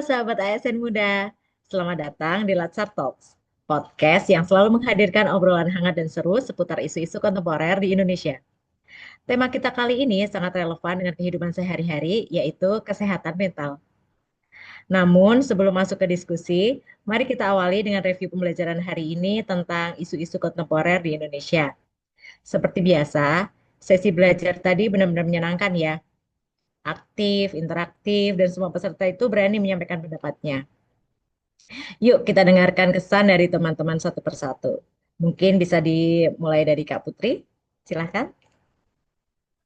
sahabat ASN Muda, selamat datang di Latsar Talks, podcast yang selalu menghadirkan obrolan hangat dan seru seputar isu-isu kontemporer di Indonesia. Tema kita kali ini sangat relevan dengan kehidupan sehari-hari, yaitu kesehatan mental. Namun, sebelum masuk ke diskusi, mari kita awali dengan review pembelajaran hari ini tentang isu-isu kontemporer di Indonesia. Seperti biasa, sesi belajar tadi benar-benar menyenangkan ya, aktif, interaktif, dan semua peserta itu berani menyampaikan pendapatnya. Yuk kita dengarkan kesan dari teman-teman satu persatu. Mungkin bisa dimulai dari Kak Putri. Silahkan.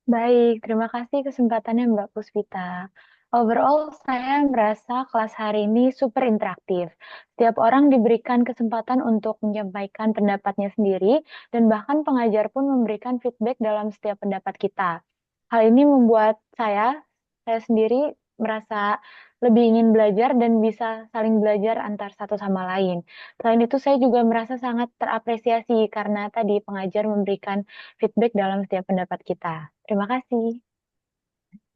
Baik, terima kasih kesempatannya Mbak Puspita. Overall, saya merasa kelas hari ini super interaktif. Setiap orang diberikan kesempatan untuk menyampaikan pendapatnya sendiri, dan bahkan pengajar pun memberikan feedback dalam setiap pendapat kita. Hal ini membuat saya sendiri merasa lebih ingin belajar dan bisa saling belajar antar satu sama lain. Selain itu, saya juga merasa sangat terapresiasi karena tadi pengajar memberikan feedback dalam setiap pendapat kita. Terima kasih.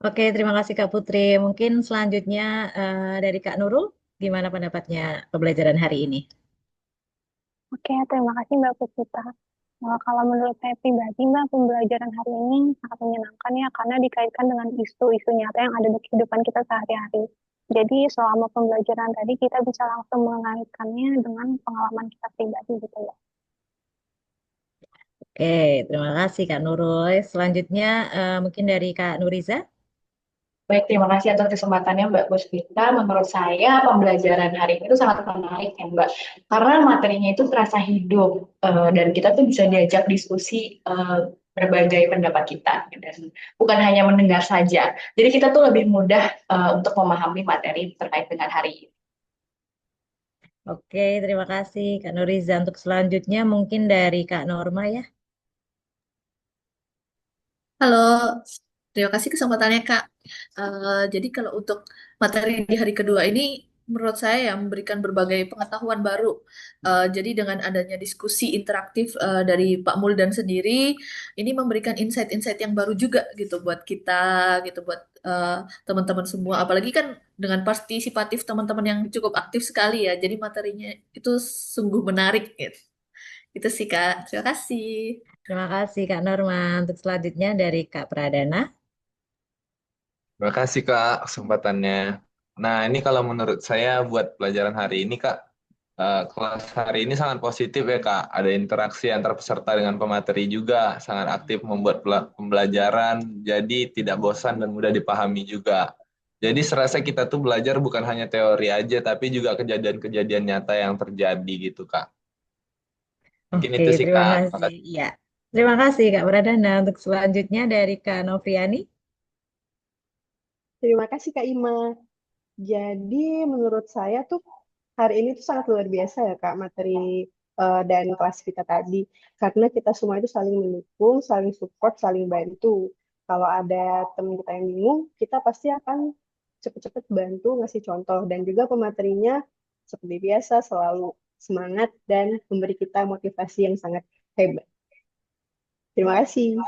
Oke, terima kasih Kak Putri. Mungkin selanjutnya dari Kak Nurul, gimana pendapatnya pembelajaran hari ini? Oke, terima kasih Mbak Puspita. Kalau menurut saya pribadi, Mbak, pembelajaran hari ini sangat menyenangkan ya, karena dikaitkan dengan isu-isu nyata yang ada di kehidupan kita sehari-hari. Jadi selama pembelajaran tadi kita bisa langsung mengaitkannya dengan pengalaman kita pribadi gitu ya. Oke, terima kasih Kak Nurul. Selanjutnya mungkin dari Kak Nuriza. Baik, terima kasih atas kesempatannya Mbak Puspita. Menurut saya pembelajaran hari ini itu sangat menarik ya Mbak. Karena materinya itu terasa hidup dan kita tuh bisa diajak diskusi berbagai pendapat kita dan bukan hanya mendengar saja. Jadi kita tuh lebih mudah untuk memahami materi terkait dengan hari ini. Oke, terima kasih Kak Nuriza. Untuk selanjutnya mungkin dari Kak Norma ya. Halo, terima kasih kesempatannya Kak. Jadi kalau untuk materi di hari kedua ini, menurut saya ya memberikan berbagai pengetahuan baru. Jadi dengan adanya diskusi interaktif dari Pak Muldan sendiri, ini memberikan insight-insight yang baru juga gitu buat kita, gitu buat teman-teman semua. Apalagi kan dengan partisipatif teman-teman yang cukup aktif sekali ya. Jadi materinya itu sungguh menarik gitu. Itu sih Kak. Terima kasih. Terima kasih Kak Norma. Untuk selanjutnya dari Kak Pradana. Terima kasih Kak kesempatannya. Nah ini kalau menurut saya buat pelajaran hari ini Kak, kelas hari ini sangat positif ya Kak. Ada interaksi antar peserta dengan pemateri juga, sangat aktif membuat pembelajaran, jadi tidak bosan dan mudah dipahami juga. Jadi serasa kita tuh belajar bukan hanya teori aja, tapi juga kejadian-kejadian nyata yang terjadi gitu Kak. Mungkin Oke, itu sih terima Kak. kasih. Makasih. Ya, terima kasih Kak Pradana. Untuk selanjutnya dari Kak Novriani. Terima kasih Kak Ima. Jadi menurut saya tuh hari ini tuh sangat luar biasa ya Kak materi dan kelas kita tadi. Karena kita semua itu saling mendukung, saling support, saling bantu. Kalau ada teman kita yang bingung, kita pasti akan cepet-cepet bantu ngasih contoh. Dan juga pematerinya seperti biasa selalu semangat dan memberi kita motivasi yang sangat hebat. Terima kasih.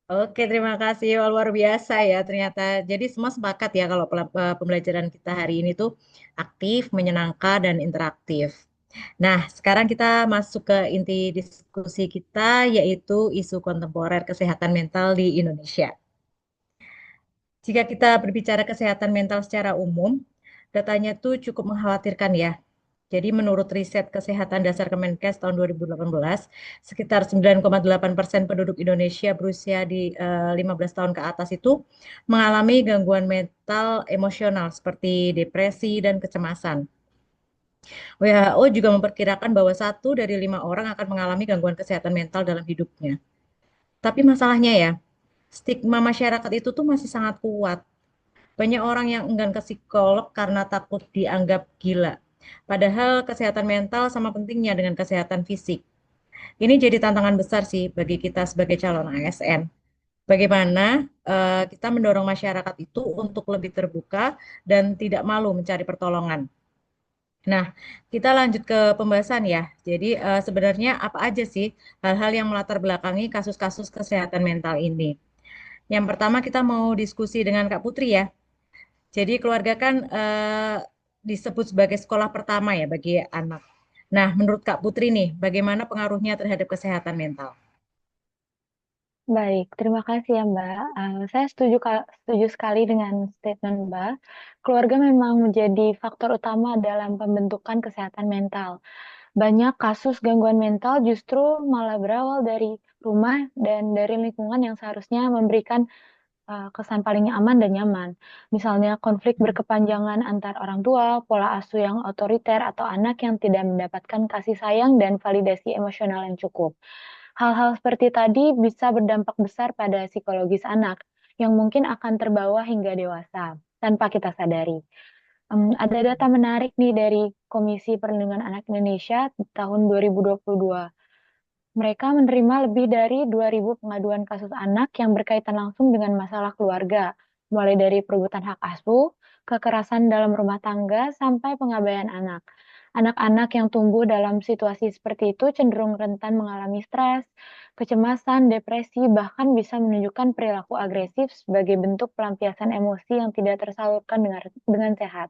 Oke, terima kasih. Wah, luar biasa ya ternyata. Jadi semua sepakat ya kalau pembelajaran kita hari ini tuh aktif, menyenangkan, dan interaktif. Nah, sekarang kita masuk ke inti diskusi kita yaitu isu kontemporer kesehatan mental di Indonesia. Jika kita berbicara kesehatan mental secara umum, datanya tuh cukup mengkhawatirkan ya. Jadi menurut riset kesehatan dasar Kemenkes tahun 2018, sekitar 9,8% penduduk Indonesia berusia di 15 tahun ke atas itu mengalami gangguan mental emosional seperti depresi dan kecemasan. WHO juga memperkirakan bahwa 1 dari 5 orang akan mengalami gangguan kesehatan mental dalam hidupnya. Tapi masalahnya ya, stigma masyarakat itu tuh masih sangat kuat. Banyak orang yang enggan ke psikolog karena takut dianggap gila. Padahal kesehatan mental sama pentingnya dengan kesehatan fisik. Ini jadi tantangan besar sih bagi kita sebagai calon ASN. Bagaimana kita mendorong masyarakat itu untuk lebih terbuka dan tidak malu mencari pertolongan. Nah, kita lanjut ke pembahasan ya. Jadi sebenarnya apa aja sih hal-hal yang melatar belakangi kasus-kasus kesehatan mental ini? Yang pertama kita mau diskusi dengan Kak Putri ya. Jadi keluarga kan disebut sebagai sekolah pertama ya bagi anak. Nah, menurut Kak Putri nih, bagaimana pengaruhnya terhadap kesehatan mental? Baik, terima kasih ya Mbak. Saya setuju sekali dengan statement Mbak. Keluarga memang menjadi faktor utama dalam pembentukan kesehatan mental. Banyak kasus gangguan mental justru malah berawal dari rumah dan dari lingkungan yang seharusnya memberikan kesan paling aman dan nyaman. Misalnya konflik berkepanjangan antar orang tua, pola asuh yang otoriter, atau anak yang tidak mendapatkan kasih sayang dan validasi emosional yang cukup. Hal-hal seperti tadi bisa berdampak besar pada psikologis anak, yang mungkin akan terbawa hingga dewasa tanpa kita sadari. Ada data menarik nih dari Komisi Perlindungan Anak Indonesia di tahun 2022. Mereka menerima lebih dari 2.000 pengaduan kasus anak yang berkaitan langsung dengan masalah keluarga, mulai dari perebutan hak asuh, kekerasan dalam rumah tangga, sampai pengabaian anak. Anak-anak yang tumbuh dalam situasi seperti itu cenderung rentan mengalami stres, kecemasan, depresi, bahkan bisa menunjukkan perilaku agresif sebagai bentuk pelampiasan emosi yang tidak tersalurkan dengan sehat.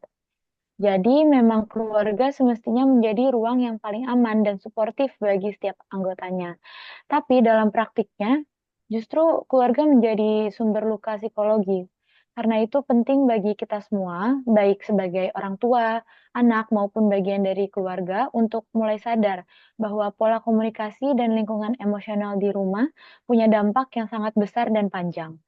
Jadi memang keluarga semestinya menjadi ruang yang paling aman dan suportif bagi setiap anggotanya. Tapi dalam praktiknya, justru keluarga menjadi sumber luka psikologis. Karena itu penting bagi kita semua, baik sebagai orang tua, anak, maupun bagian dari keluarga, untuk mulai sadar bahwa pola komunikasi dan lingkungan emosional di rumah punya dampak yang sangat besar dan panjang.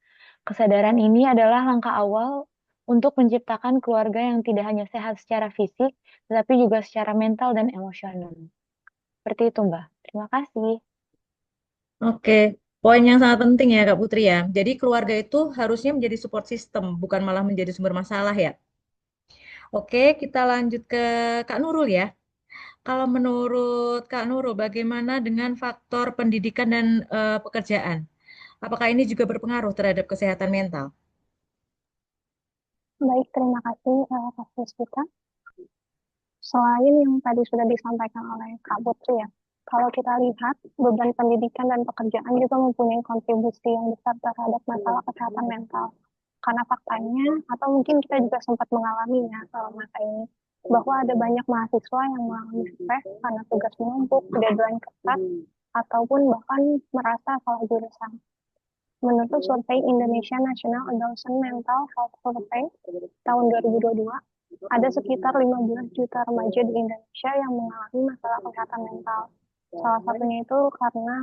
Kesadaran ini adalah langkah awal untuk menciptakan keluarga yang tidak hanya sehat secara fisik, tetapi juga secara mental dan emosional. Seperti itu, Mbak. Terima kasih. Oke, poin yang sangat penting ya Kak Putri ya. Jadi keluarga itu harusnya menjadi support system, bukan malah menjadi sumber masalah ya. Oke, kita lanjut ke Kak Nurul ya. Kalau menurut Kak Nurul, bagaimana dengan faktor pendidikan dan pekerjaan? Apakah ini juga berpengaruh terhadap kesehatan mental? Baik, terima kasih Kak Puspita. Selain yang tadi sudah disampaikan oleh Kak Putri ya, kalau kita lihat beban pendidikan dan pekerjaan juga mempunyai kontribusi yang besar terhadap masalah kesehatan mental. Karena faktanya, atau mungkin kita juga sempat mengalaminya masa ini, bahwa ada banyak mahasiswa yang mengalami stres karena tugas menumpuk, deadline ketat, ataupun bahkan merasa salah jurusan. Menurut survei Indonesia National Adolescent Mental Health Survey tahun 2022, ada sekitar 15 juta remaja di Indonesia yang mengalami masalah kesehatan mental. Salah satunya itu karena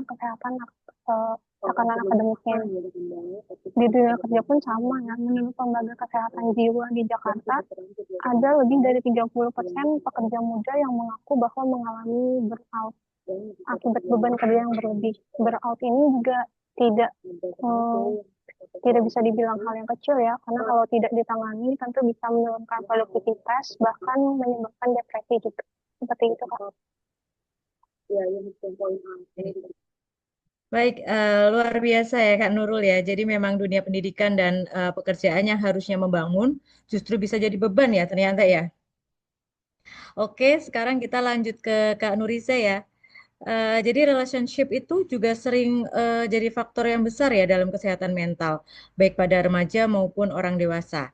tekanan akademiknya. Di dunia kerja pun sama ya. Menurut Lembaga Kesehatan Jiwa di Jakarta, ada lebih dari 30% pekerja muda yang mengaku bahwa mengalami burnout akibat beban kerja yang berlebih. Burnout ini juga tidak tidak bisa dibilang hal yang kecil ya, karena kalau tidak ditangani tentu bisa menurunkan produktivitas, bahkan menyebabkan depresi juga. Seperti itu, Kak. Baik, luar biasa ya Kak Nurul ya. Jadi memang dunia pendidikan dan pekerjaan yang harusnya membangun justru bisa jadi beban ya ternyata ya. Oke, sekarang kita lanjut ke Kak Nuriza ya. Jadi relationship itu juga sering jadi faktor yang besar ya dalam kesehatan mental, baik pada remaja maupun orang dewasa.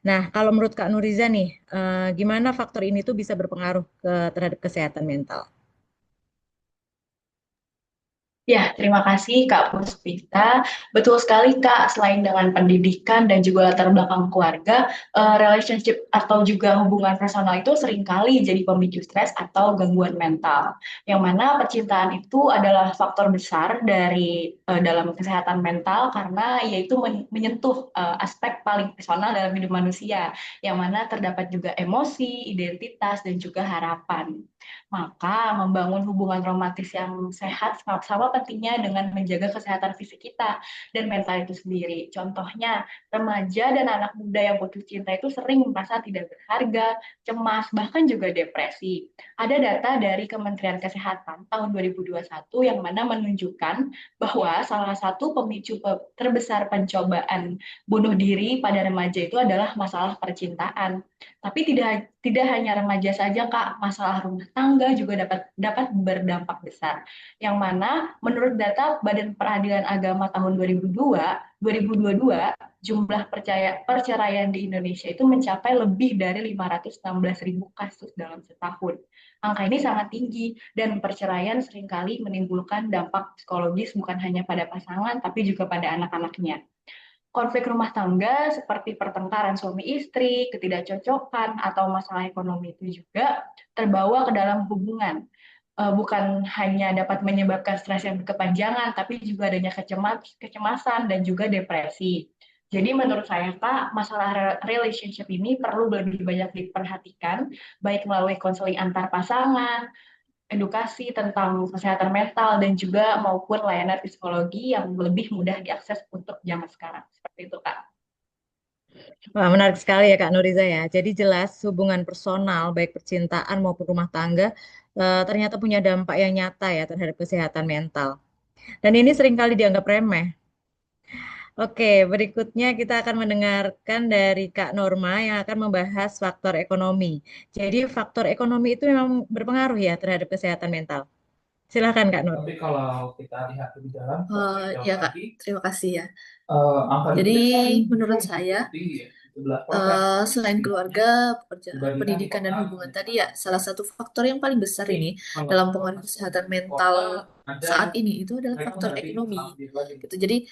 Nah, kalau menurut Kak Nuriza nih, gimana faktor ini tuh bisa berpengaruh terhadap kesehatan mental? Ya, terima kasih Kak Puspita. Betul sekali Kak, selain dengan pendidikan dan juga latar belakang keluarga, relationship atau juga hubungan personal itu seringkali jadi pemicu stres atau gangguan mental. Yang mana percintaan itu adalah faktor besar dari dalam kesehatan mental karena yaitu menyentuh aspek paling personal dalam hidup manusia, yang mana terdapat juga emosi, identitas, dan juga harapan. Maka membangun hubungan romantis yang sehat sama pentingnya dengan menjaga kesehatan fisik kita dan mental itu sendiri. Contohnya, remaja dan anak muda yang putus cinta itu sering merasa tidak berharga, cemas, bahkan juga depresi. Ada data dari Kementerian Kesehatan tahun 2021 yang mana menunjukkan bahwa salah satu pemicu terbesar pencobaan bunuh diri pada remaja itu adalah masalah percintaan. Tapi tidak hanya remaja saja, Kak, masalah rumah tangga juga dapat berdampak besar. Yang mana menurut data Badan Peradilan Agama tahun 2022, jumlah perceraian di Indonesia itu mencapai lebih dari 516.000 kasus dalam setahun. Angka ini sangat tinggi dan perceraian seringkali menimbulkan dampak psikologis bukan hanya pada pasangan tapi juga pada anak-anaknya. Konflik rumah tangga seperti pertengkaran suami istri, ketidakcocokan, atau masalah ekonomi itu juga terbawa ke dalam hubungan. Bukan hanya dapat menyebabkan stres yang berkepanjangan, tapi juga adanya kecemasan dan juga depresi. Jadi menurut saya, Kak, masalah relationship ini perlu lebih banyak diperhatikan, baik melalui konseling antar pasangan, edukasi tentang kesehatan mental dan juga maupun layanan psikologi yang lebih mudah diakses untuk zaman sekarang. Seperti itu, Kak. Wah, menarik sekali ya Kak Nuriza ya. Jadi jelas hubungan personal, baik percintaan maupun rumah tangga, ternyata punya dampak yang nyata ya terhadap kesehatan mental. Dan ini seringkali dianggap remeh. Oke, berikutnya kita akan mendengarkan dari Kak Norma yang akan membahas faktor ekonomi. Jadi faktor ekonomi itu memang berpengaruh ya terhadap kesehatan mental. Silakan Kak Nur. Tapi kalau kita lihat lebih dalam, Ya Kak, terima kasih ya. angka Jadi depresi menurut saya, tinggi ya, 11%. selain keluarga, pekerjaan, pendidikan dan hubungan tadi ya, salah satu faktor yang paling besar ini dalam pengaruh kesehatan mental saat ini itu adalah faktor ekonomi. Gitu. Jadi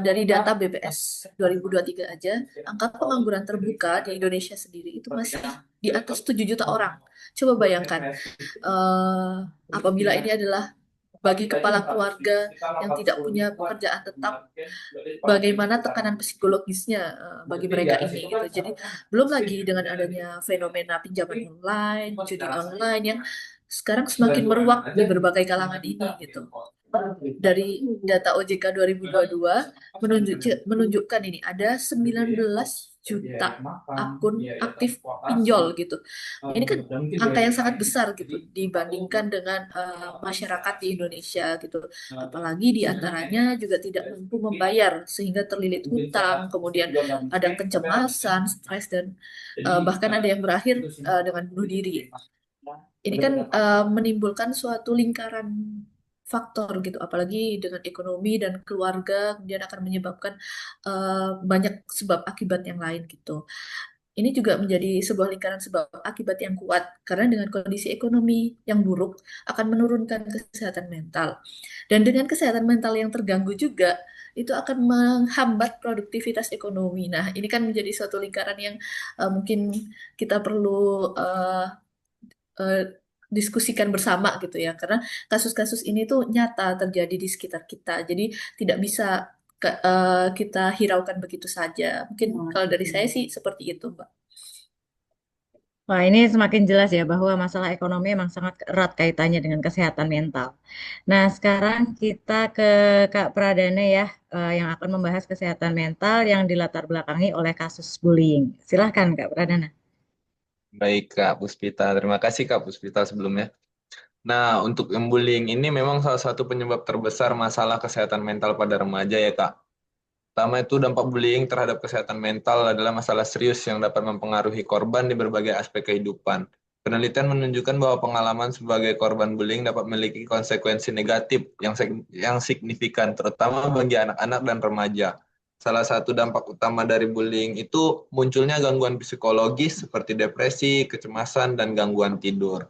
dari data BPS 2023 aja, angka pengangguran terbuka di Indonesia sendiri itu masih di atas 7 juta orang. Coba bayangkan, apabila ini adalah bagi kepala keluarga yang tidak punya pekerjaan tetap, bagaimana tekanan psikologisnya bagi mereka ini gitu. Jadi belum lagi dengan adanya fenomena pinjaman online, judi online yang sekarang semakin meruak di berbagai kalangan ini gitu. Dari data OJK 2022 menunjukkan ini ada 19 juta akun aktif pinjol gitu. Ini kan angka yang sangat besar gitu dibandingkan dengan masyarakat di Indonesia gitu. Apalagi di antaranya juga tidak mampu membayar sehingga terlilit hutang, kemudian ada kecemasan, stres dan bahkan ada yang berakhir dengan bunuh diri. Ini kan menimbulkan suatu lingkaran faktor gitu, apalagi dengan ekonomi dan keluarga, kemudian akan menyebabkan banyak sebab akibat yang lain gitu. Ini juga menjadi sebuah lingkaran sebab akibat yang kuat, karena dengan kondisi ekonomi yang buruk akan menurunkan kesehatan mental. Dan dengan kesehatan mental yang terganggu juga, itu akan menghambat produktivitas ekonomi. Nah, ini kan menjadi suatu lingkaran yang mungkin kita perlu eh, diskusikan bersama gitu ya, karena kasus-kasus ini tuh nyata terjadi di sekitar kita, jadi tidak bisa kita hiraukan begitu saja. Mungkin kalau dari saya sih seperti itu, Mbak. Wah, ini semakin jelas ya bahwa masalah ekonomi memang sangat erat kaitannya dengan kesehatan mental. Nah, sekarang kita ke Kak Pradana ya, yang akan membahas kesehatan mental yang dilatar belakangi oleh kasus bullying. Silahkan Kak Pradana. Baik Kak Puspita, terima kasih Kak Puspita sebelumnya. Nah, untuk yang bullying ini memang salah satu penyebab terbesar masalah kesehatan mental pada remaja ya Kak. Pertama itu dampak bullying terhadap kesehatan mental adalah masalah serius yang dapat mempengaruhi korban di berbagai aspek kehidupan. Penelitian menunjukkan bahwa pengalaman sebagai korban bullying dapat memiliki konsekuensi negatif yang signifikan, terutama bagi anak-anak dan remaja. Salah satu dampak utama dari bullying itu munculnya gangguan psikologis seperti depresi, kecemasan, dan gangguan tidur.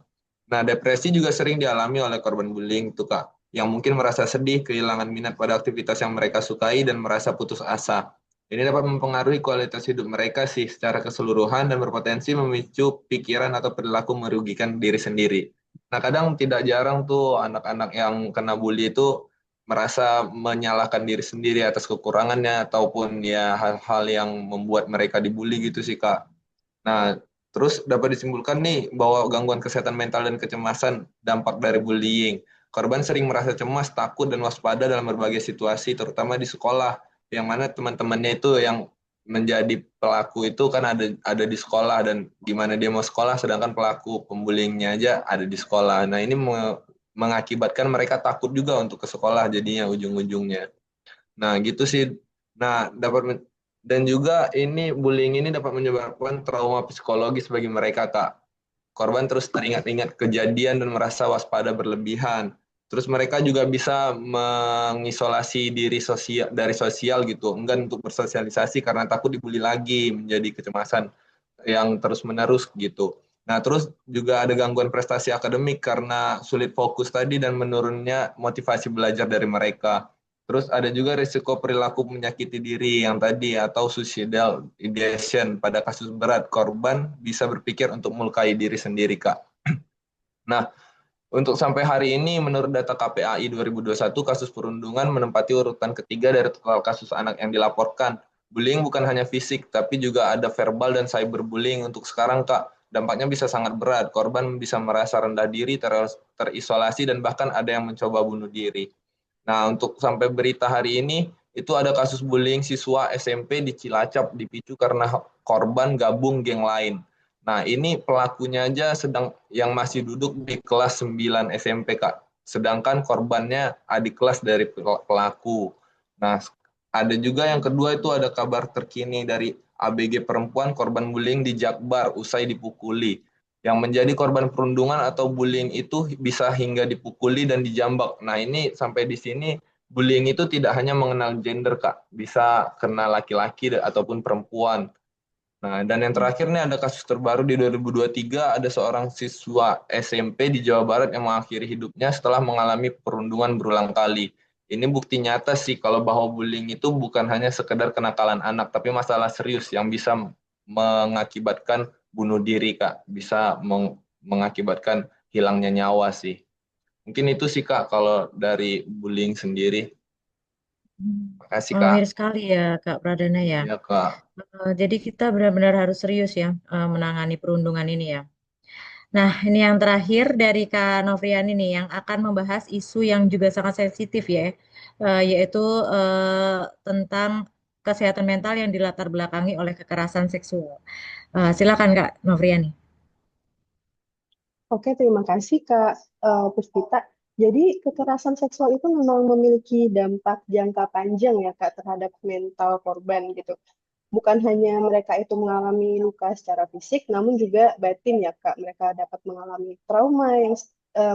Nah, depresi juga sering dialami oleh korban bullying tuh Kak, yang mungkin merasa sedih, kehilangan minat pada aktivitas yang mereka sukai, dan merasa putus asa. Ini dapat mempengaruhi kualitas hidup mereka sih secara keseluruhan dan berpotensi memicu pikiran atau perilaku merugikan diri sendiri. Nah, kadang tidak jarang tuh anak-anak yang kena bully itu merasa menyalahkan diri sendiri atas kekurangannya ataupun ya hal-hal yang membuat mereka dibully gitu sih Kak. Nah, terus dapat disimpulkan nih bahwa gangguan kesehatan mental dan kecemasan dampak dari bullying. Korban sering merasa cemas, takut, dan waspada dalam berbagai situasi, terutama di sekolah, yang mana teman-temannya itu yang menjadi pelaku itu kan ada di sekolah, dan gimana dia mau sekolah, sedangkan pelaku pembullyingnya aja ada di sekolah. Nah, ini mengakibatkan mereka takut juga untuk ke sekolah jadinya ujung-ujungnya. Nah, gitu sih. Nah, Dan juga ini bullying ini dapat menyebabkan trauma psikologis bagi mereka, Kak. Korban terus teringat-ingat kejadian dan merasa waspada berlebihan. Terus mereka juga bisa mengisolasi diri dari sosial gitu, enggan untuk bersosialisasi karena takut dibully lagi, menjadi kecemasan yang terus-menerus gitu. Nah, terus juga ada gangguan prestasi akademik karena sulit fokus tadi dan menurunnya motivasi belajar dari mereka. Terus ada juga risiko perilaku menyakiti diri yang tadi atau suicidal ideation. Pada kasus berat, korban bisa berpikir untuk melukai diri sendiri, Kak. Nah, untuk sampai hari ini, menurut data KPAI 2021, kasus perundungan menempati urutan ketiga dari total kasus anak yang dilaporkan. Bullying bukan hanya fisik, tapi juga ada verbal dan cyberbullying. Untuk sekarang, Kak, dampaknya bisa sangat berat. Korban bisa merasa rendah diri, terisolasi, dan bahkan ada yang mencoba bunuh diri. Nah, untuk sampai berita hari ini, itu ada kasus bullying siswa SMP di Cilacap dipicu karena korban gabung geng lain. Nah, ini pelakunya aja yang masih duduk di kelas 9 SMP, Kak. Sedangkan korbannya adik kelas dari pelaku. Nah, ada juga yang kedua itu ada kabar terkini dari ABG perempuan korban bullying di Jakbar usai dipukuli. Yang menjadi korban perundungan atau bullying itu bisa hingga dipukuli dan dijambak. Nah, ini sampai di sini bullying itu tidak hanya mengenal gender, Kak. Bisa kena laki-laki ataupun perempuan. Nah, dan yang terakhir nih ada kasus terbaru di 2023, ada seorang siswa SMP di Jawa Barat yang mengakhiri hidupnya setelah mengalami perundungan berulang kali. Ini bukti nyata sih kalau bahwa bullying itu bukan hanya sekedar kenakalan anak, tapi masalah serius yang bisa mengakibatkan bunuh diri, Kak. Bisa mengakibatkan hilangnya nyawa sih. Mungkin itu sih, Kak, kalau dari bullying sendiri. Makasih, Kak. Miris sekali ya Kak Pradana ya. Iya, Kak. Jadi kita benar-benar harus serius ya menangani perundungan ini ya. Nah, ini yang terakhir dari Kak Novriani nih yang akan membahas isu yang juga sangat sensitif ya, yaitu tentang kesehatan mental yang dilatar belakangi oleh kekerasan seksual. Silakan Kak Novriani. Oke, terima kasih Kak Puspita. Jadi kekerasan seksual itu memang memiliki dampak jangka panjang ya Kak terhadap mental korban gitu. Bukan hanya mereka itu mengalami luka secara fisik, namun juga batin ya Kak. Mereka dapat mengalami trauma yang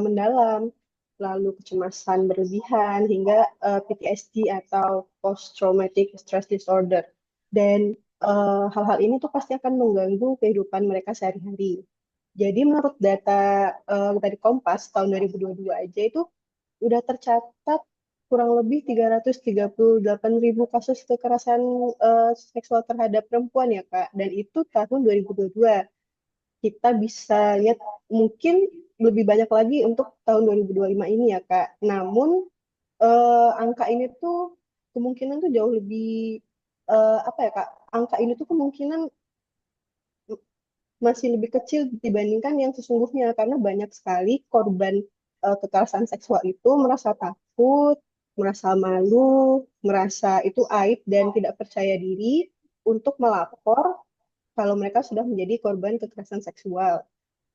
mendalam, lalu kecemasan berlebihan, hingga PTSD atau Post Traumatic Stress Disorder. Dan hal-hal ini tuh pasti akan mengganggu kehidupan mereka sehari-hari. Jadi menurut data dari Kompas tahun 2022 aja itu udah tercatat kurang lebih 338.000 kasus kekerasan seksual terhadap perempuan ya Kak. Dan itu tahun 2022. Kita bisa lihat mungkin lebih banyak lagi untuk tahun 2025 ini ya Kak. Namun angka ini tuh kemungkinan tuh jauh lebih apa ya Kak? Angka ini tuh kemungkinan masih lebih kecil dibandingkan yang sesungguhnya karena banyak sekali korban kekerasan seksual itu merasa takut, merasa malu, merasa itu aib dan tidak percaya diri untuk melapor kalau mereka sudah menjadi korban kekerasan seksual.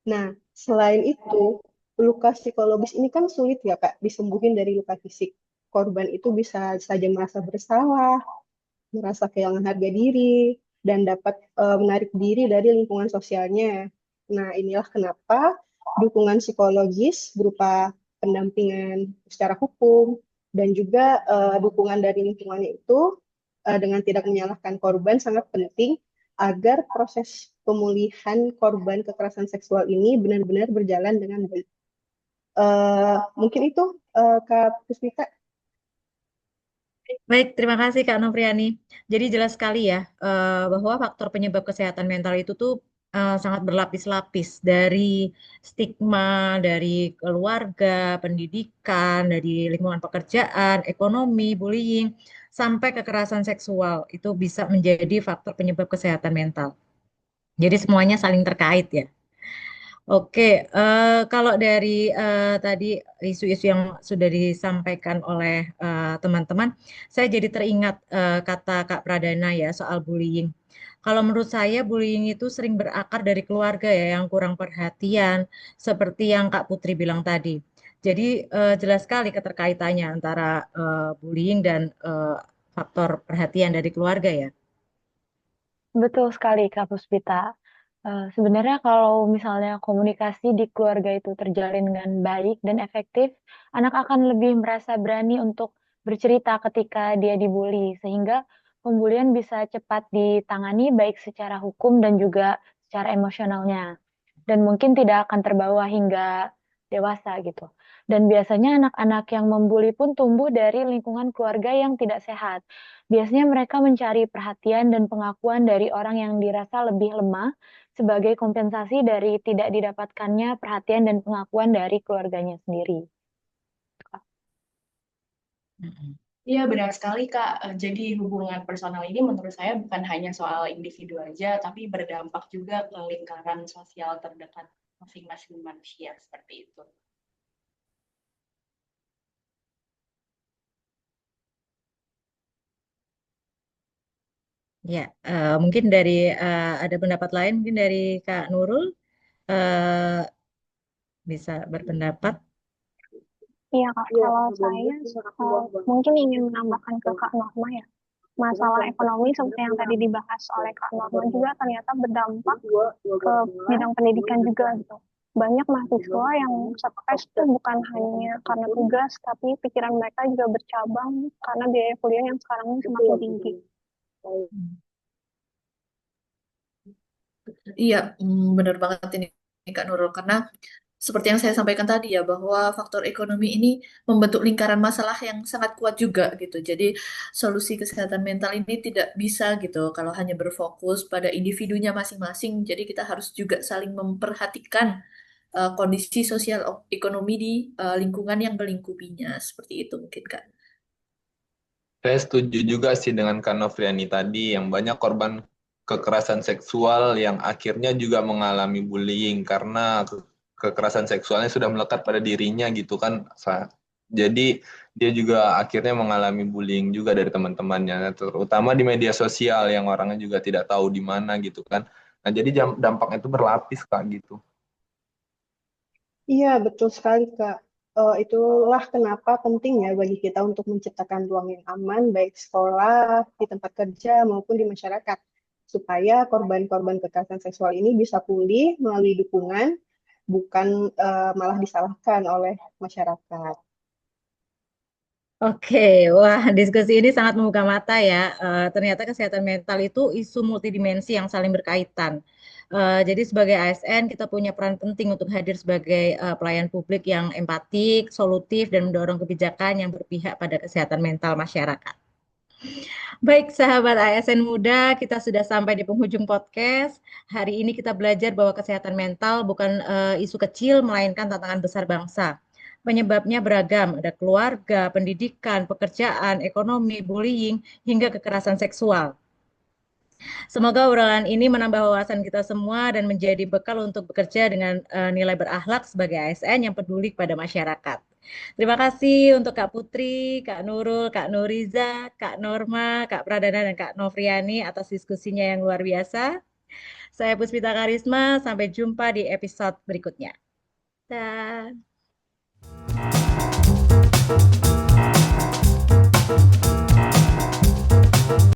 Nah, selain itu, luka psikologis ini kan sulit ya Kak disembuhin dari luka fisik. Korban itu bisa saja merasa bersalah, merasa kehilangan harga diri, dan dapat menarik diri dari lingkungan sosialnya. Nah, inilah kenapa dukungan psikologis berupa pendampingan secara hukum dan juga dukungan dari lingkungannya itu dengan tidak menyalahkan korban sangat penting agar proses pemulihan korban kekerasan seksual ini benar-benar berjalan dengan baik. Mungkin itu Kak Puspita. Baik, terima kasih Kak Novriani. Jadi jelas sekali ya bahwa faktor penyebab kesehatan mental itu tuh sangat berlapis-lapis dari stigma, dari keluarga, pendidikan, dari lingkungan pekerjaan, ekonomi, bullying, sampai kekerasan seksual itu bisa menjadi faktor penyebab kesehatan mental. Jadi semuanya saling terkait ya. Oke, kalau dari tadi isu-isu yang sudah disampaikan oleh teman-teman, saya jadi teringat kata Kak Pradana ya soal bullying. Kalau menurut saya bullying itu sering berakar dari keluarga ya yang kurang perhatian, seperti yang Kak Putri bilang tadi. Jadi jelas sekali keterkaitannya antara bullying dan faktor perhatian dari keluarga ya. Betul sekali, Kak Puspita. Sebenarnya kalau misalnya komunikasi di keluarga itu terjalin dengan baik dan efektif, anak akan lebih merasa berani untuk bercerita ketika dia dibully, sehingga pembulian bisa cepat ditangani baik secara hukum dan juga secara emosionalnya. Dan mungkin tidak akan terbawa hingga dewasa gitu. Dan biasanya anak-anak yang membuli pun tumbuh dari lingkungan keluarga yang tidak sehat. Biasanya mereka mencari perhatian dan pengakuan dari orang yang dirasa lebih lemah sebagai kompensasi dari tidak didapatkannya perhatian dan pengakuan dari keluarganya sendiri. Mm-mm. Iya, benar sekali, Kak. Jadi hubungan personal ini menurut saya bukan hanya soal individu aja, tapi berdampak juga ke lingkaran sosial terdekat masing-masing manusia seperti itu. Ya, mungkin dari ada pendapat lain, mungkin dari Kak Nurul eh, bisa berpendapat. Iya Kak, kalau saya mungkin ingin menambahkan ke Kak Norma ya. Masalah ekonomi seperti yang tadi dibahas oleh Kak Norma juga ternyata berdampak ke bidang pendidikan juga gitu. Banyak mahasiswa yang stres itu bukan hanya karena tugas, tapi pikiran mereka juga bercabang karena biaya kuliah yang sekarang ini semakin tinggi. Iya, benar banget ini Kak Nurul. Karena seperti yang saya sampaikan tadi ya, bahwa faktor ekonomi ini membentuk lingkaran masalah yang sangat kuat juga gitu. Jadi solusi kesehatan mental ini tidak bisa gitu kalau hanya berfokus pada individunya masing-masing. Jadi kita harus juga saling memperhatikan kondisi sosial ekonomi di lingkungan yang melingkupinya. Seperti itu mungkin Kak. Saya setuju juga sih dengan Kak Novriani tadi, yang banyak korban kekerasan seksual yang akhirnya juga mengalami bullying karena kekerasan seksualnya sudah melekat pada dirinya gitu kan. Jadi dia juga akhirnya mengalami bullying juga dari teman-temannya, terutama di media sosial yang orangnya juga tidak tahu di mana gitu kan. Nah, jadi dampaknya itu berlapis Kak gitu. Iya, betul sekali, Kak. Itulah kenapa penting ya bagi kita untuk menciptakan ruang yang aman, baik sekolah, di tempat kerja, maupun di masyarakat, supaya korban-korban kekerasan seksual ini bisa pulih melalui dukungan, bukan malah disalahkan oleh masyarakat. Oke, wah diskusi ini sangat membuka mata ya. Ternyata kesehatan mental itu isu multidimensi yang saling berkaitan. Jadi sebagai ASN kita punya peran penting untuk hadir sebagai pelayan publik yang empatik, solutif, dan mendorong kebijakan yang berpihak pada kesehatan mental masyarakat. Baik, sahabat ASN muda, kita sudah sampai di penghujung podcast. Hari ini kita belajar bahwa kesehatan mental bukan isu kecil, melainkan tantangan besar bangsa. Penyebabnya beragam, ada keluarga, pendidikan, pekerjaan, ekonomi, bullying, hingga kekerasan seksual. Semoga obrolan ini menambah wawasan kita semua dan menjadi bekal untuk bekerja dengan nilai berakhlak sebagai ASN yang peduli pada masyarakat. Terima kasih untuk Kak Putri, Kak Nurul, Kak Nuriza, Kak Norma, Kak Pradana, dan Kak Novriani atas diskusinya yang luar biasa. Saya Puspita Karisma, sampai jumpa di episode berikutnya. Dah.